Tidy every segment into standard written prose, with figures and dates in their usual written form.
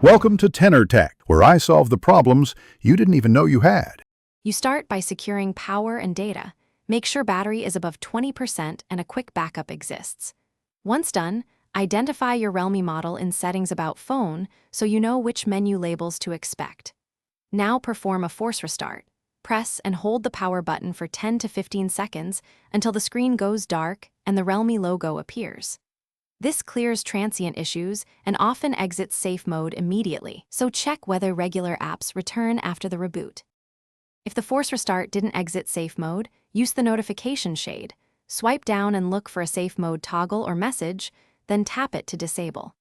Welcome to Tenor Tech, where I solve the problems you didn't even know you had. You start by securing power and data. Make sure battery is above 20% and a quick backup exists. Once done, identify your Realme model in Settings About Phone so you know which menu labels to expect. Now perform a force restart. Press and hold the power button for 10 to 15 seconds until the screen goes dark and the Realme logo appears. This clears transient issues and often exits safe mode immediately, so check whether regular apps return after the reboot. If the force restart didn't exit safe mode, use the notification shade. Swipe down and look for a safe mode toggle or message, then tap it to disable.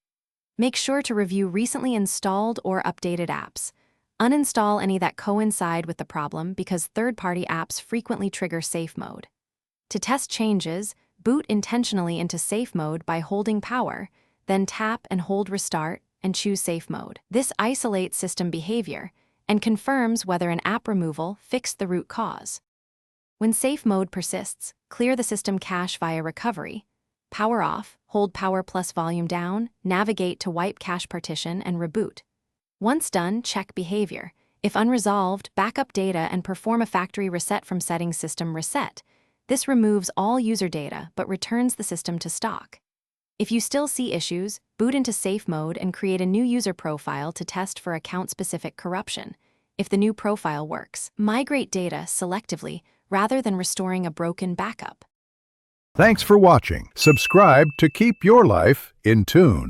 Make sure to review recently installed or updated apps. Uninstall any that coincide with the problem because third-party apps frequently trigger safe mode. To test changes, boot intentionally into safe mode by holding power, then tap and hold restart and choose safe mode. This isolates system behavior and confirms whether an app removal fixed the root cause. When safe mode persists, clear the system cache via recovery. Power off, hold power plus volume down, navigate to wipe cache partition and reboot. Once done, check behavior. If unresolved, backup data and perform a factory reset from settings system reset. This removes all user data but returns the system to stock. If you still see issues, boot into safe mode and create a new user profile to test for account-specific corruption. If the new profile works, migrate data selectively rather than restoring a broken backup. Thanks for watching. Subscribe to keep your life in tune.